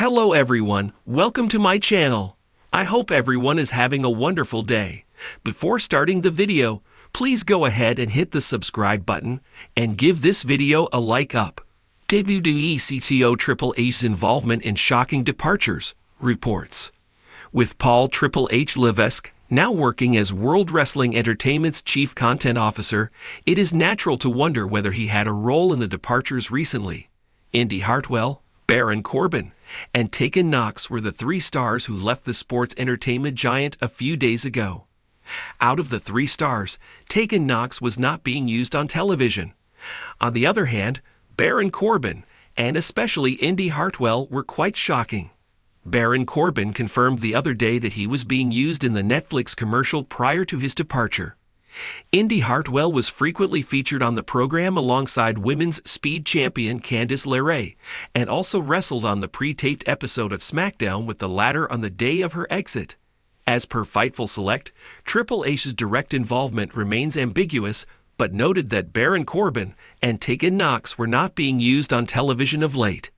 Hello everyone, welcome to my channel. I hope everyone is having a wonderful day. Before starting the video, please go ahead and hit the subscribe button and give this video a like up. WWE CTO Triple H's involvement in shocking departures, reports. With Paul Triple H Levesque now working as World Wrestling Entertainment's Chief Content Officer, it is natural to wonder whether he had a role in the departures recently. Indy Hartwell, Baron Corbin, and Tegan Knox were the three stars who left the sports entertainment giant a few days ago. Out of the three stars, Tegan Knox was not being used on television. On the other hand, Baron Corbin, and especially Indy Hartwell, were quite shocking. Baron Corbin confirmed the other day that he was being used in the Netflix commercial prior to his departure. Indy Hartwell was frequently featured on the program alongside women's speed champion Candice LeRae, and also wrestled on the pre-taped episode of SmackDown with the latter on the day of her exit. As per Fightful Select, Triple H's direct involvement remains ambiguous, but noted that Baron Corbin and Tegan Knox were not being used on television of late.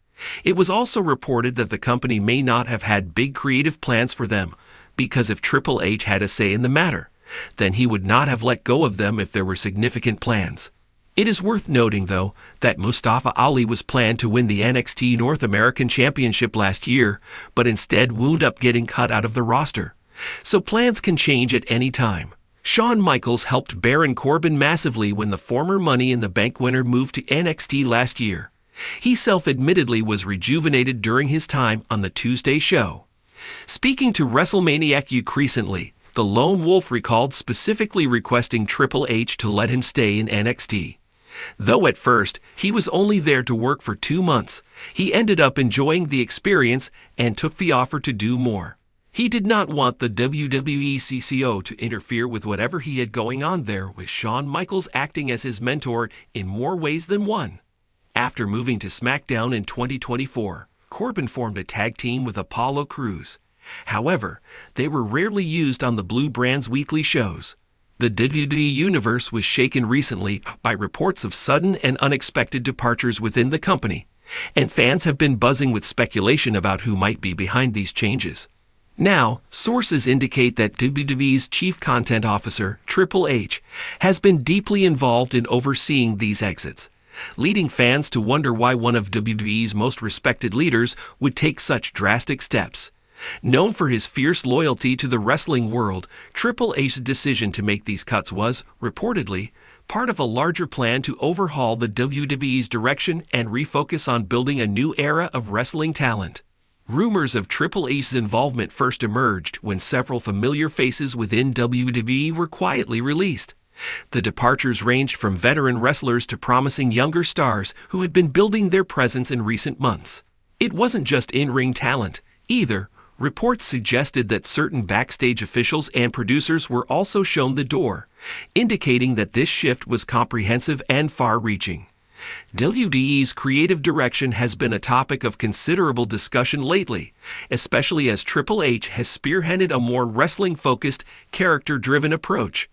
It was also reported that the company may not have had big creative plans for them, because if Triple H had a say in the matter, then he would not have let go of them if there were significant plans. It is worth noting, though, that Mustafa Ali was planned to win the NXT North American Championship last year, but instead wound up getting cut out of the roster. So plans can change at any time. Shawn Michaels helped Baron Corbin massively when the former Money in the Bank winner moved to NXT last year. He self-admittedly was rejuvenated during his time on the Tuesday show. Speaking to WrestleManiac recently, the Lone Wolf recalled specifically requesting Triple H to let him stay in NXT. Though at first, he was only there to work for 2 months, he ended up enjoying the experience and took the offer to do more. He did not want the WWE CCO to interfere with whatever he had going on there, with Shawn Michaels acting as his mentor in more ways than one. After moving to SmackDown in 2024, Corbin formed a tag team with Apollo Crews. However, they were rarely used on the Blue Brand's weekly shows. The WWE Universe was shaken recently by reports of sudden and unexpected departures within the company, and fans have been buzzing with speculation about who might be behind these changes. Now, sources indicate that WWE's Chief Content Officer, Triple H, has been deeply involved in overseeing these exits, leading fans to wonder why one of WWE's most respected leaders would take such drastic steps. Known for his fierce loyalty to the wrestling world, Triple H's decision to make these cuts was, reportedly, part of a larger plan to overhaul the WWE's direction and refocus on building a new era of wrestling talent. Rumors of Triple H's involvement first emerged when several familiar faces within WWE were quietly released. The departures ranged from veteran wrestlers to promising younger stars who had been building their presence in recent months. It wasn't just in-ring talent, either. Reports suggested that certain backstage officials and producers were also shown the door, indicating that this shift was comprehensive and far-reaching. WWE's creative direction has been a topic of considerable discussion lately, especially as Triple H has spearheaded a more wrestling-focused, character-driven approach.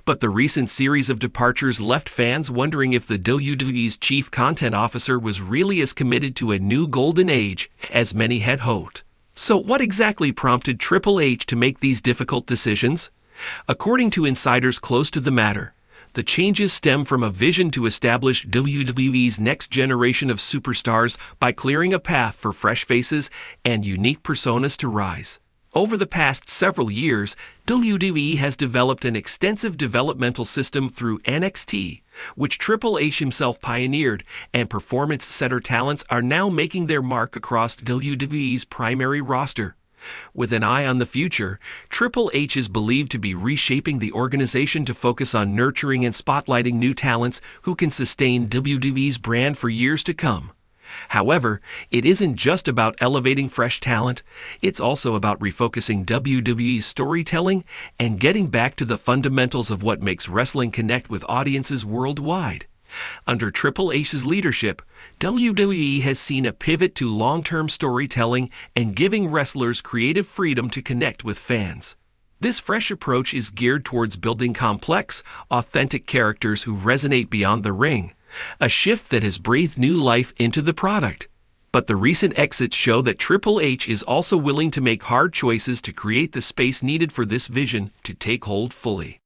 But the recent series of departures left fans wondering if the WWE's Chief Content Officer was really as committed to a new golden age as many had hoped. So what exactly prompted Triple H to make these difficult decisions? According to insiders close to the matter, the changes stem from a vision to establish WWE's next generation of superstars by clearing a path for fresh faces and unique personas to rise. Over the past several years, WWE has developed an extensive developmental system through NXT, which Triple H himself pioneered, and performance center talents are now making their mark across WWE's primary roster. With an eye on the future, Triple H is believed to be reshaping the organization to focus on nurturing and spotlighting new talents who can sustain WWE's brand for years to come. However, it isn't just about elevating fresh talent, it's also about refocusing WWE's storytelling and getting back to the fundamentals of what makes wrestling connect with audiences worldwide. Under Triple H's leadership, WWE has seen a pivot to long-term storytelling and giving wrestlers creative freedom to connect with fans. This fresh approach is geared towards building complex, authentic characters who resonate beyond the ring, a shift that has breathed new life into the product. But the recent exits show that Triple H is also willing to make hard choices to create the space needed for this vision to take hold fully.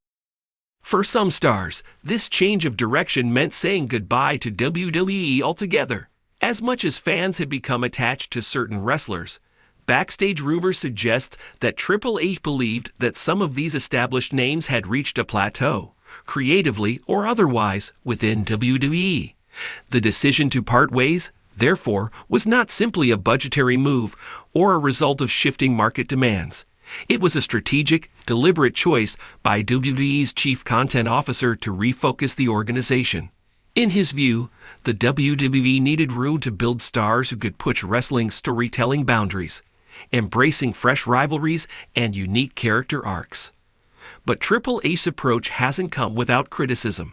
For some stars, this change of direction meant saying goodbye to WWE altogether. As much as fans had become attached to certain wrestlers, backstage rumors suggest that Triple H believed that some of these established names had reached a plateau, creatively or otherwise, within WWE. The decision to part ways, therefore, was not simply a budgetary move or a result of shifting market demands. It was a strategic, deliberate choice by WWE's chief content officer to refocus the organization. In his view, the WWE needed room to build stars who could push wrestling's storytelling boundaries, embracing fresh rivalries and unique character arcs. But Triple H's approach hasn't come without criticism.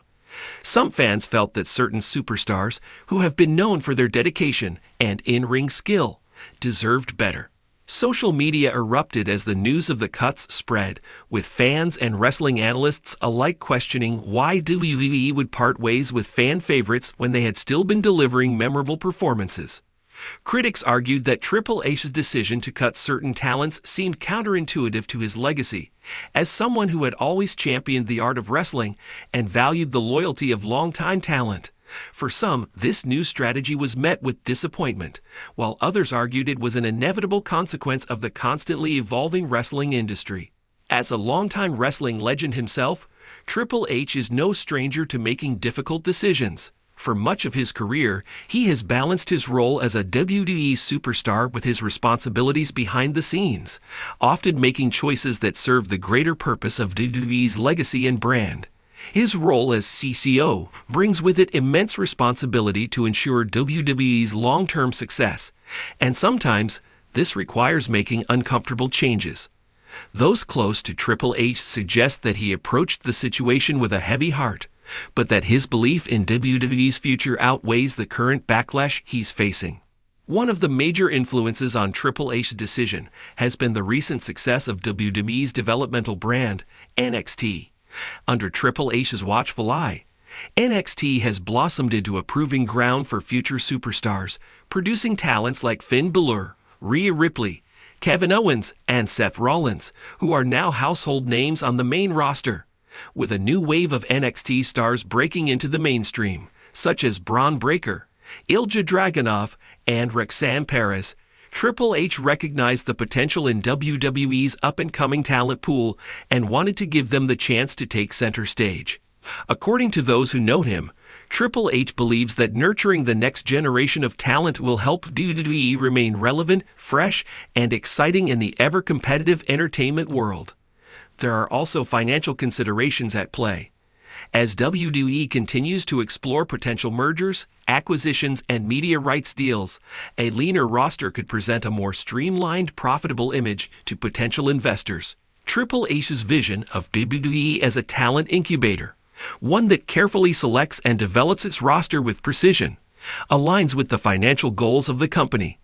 Some fans felt that certain superstars, who have been known for their dedication and in-ring skill, deserved better. Social media erupted as the news of the cuts spread, with fans and wrestling analysts alike questioning why WWE would part ways with fan favorites when they had still been delivering memorable performances. Critics argued that Triple H's decision to cut certain talents seemed counterintuitive to his legacy, as someone who had always championed the art of wrestling and valued the loyalty of longtime talent. For some, this new strategy was met with disappointment, while others argued it was an inevitable consequence of the constantly evolving wrestling industry. As a longtime wrestling legend himself, Triple H is no stranger to making difficult decisions. For much of his career, he has balanced his role as a WWE superstar with his responsibilities behind the scenes, often making choices that serve the greater purpose of WWE's legacy and brand. His role as CCO brings with it immense responsibility to ensure WWE's long-term success, and sometimes this requires making uncomfortable changes. Those close to Triple H suggest that he approached the situation with a heavy heart, but that his belief in WWE's future outweighs the current backlash he's facing. One of the major influences on Triple H's decision has been the recent success of WWE's developmental brand, NXT. Under Triple H's watchful eye, NXT has blossomed into a proving ground for future superstars, producing talents like Finn Balor, Rhea Ripley, Kevin Owens, and Seth Rollins, who are now household names on the main roster. With a new wave of NXT stars breaking into the mainstream, such as Braun Breaker, Ilja Dragunov, and Roxanne Perez, Triple H recognized the potential in WWE's up-and-coming talent pool and wanted to give them the chance to take center stage. According to those who know him, Triple H believes that nurturing the next generation of talent will help WWE remain relevant, fresh, and exciting in the ever-competitive entertainment world. There are also financial considerations at play. As WWE continues to explore potential mergers, acquisitions, and media rights deals, a leaner roster could present a more streamlined, profitable image to potential investors. Triple H's vision of WWE as a talent incubator, one that carefully selects and develops its roster with precision, aligns with the financial goals of the company.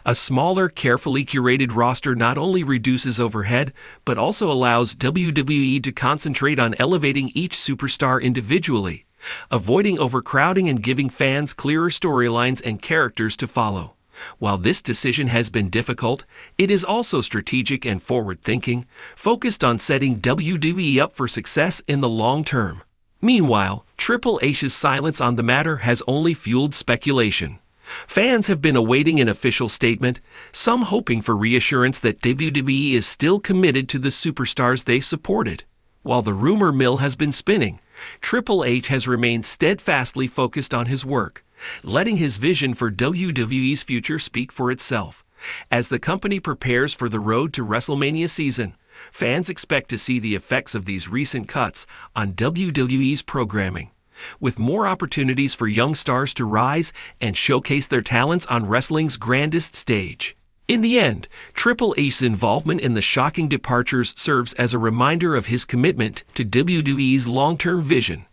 A smaller, carefully curated roster not only reduces overhead, but also allows WWE to concentrate on elevating each superstar individually, avoiding overcrowding and giving fans clearer storylines and characters to follow. While this decision has been difficult, it is also strategic and forward-thinking, focused on setting WWE up for success in the long term. Meanwhile, Triple H's silence on the matter has only fueled speculation. Fans have been awaiting an official statement, some hoping for reassurance that WWE is still committed to the superstars they supported. While the rumor mill has been spinning, Triple H has remained steadfastly focused on his work, letting his vision for WWE's future speak for itself. As the company prepares for the road to WrestleMania season, fans expect to see the effects of these recent cuts on WWE's programming, with more opportunities for young stars to rise and showcase their talents on wrestling's grandest stage. In the end, Triple H's involvement in the shocking departures serves as a reminder of his commitment to WWE's long-term vision.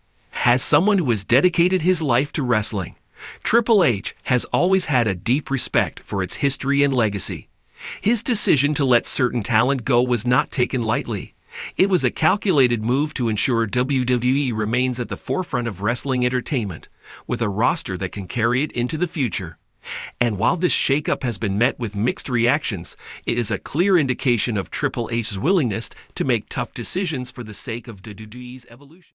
As someone who has dedicated his life to wrestling, Triple H has always had a deep respect for its history and legacy. His decision to let certain talent go was not taken lightly. It was a calculated move to ensure WWE remains at the forefront of wrestling entertainment, with a roster that can carry it into the future. And while this shakeup has been met with mixed reactions, it is a clear indication of Triple H's willingness to make tough decisions for the sake of WWE's evolution.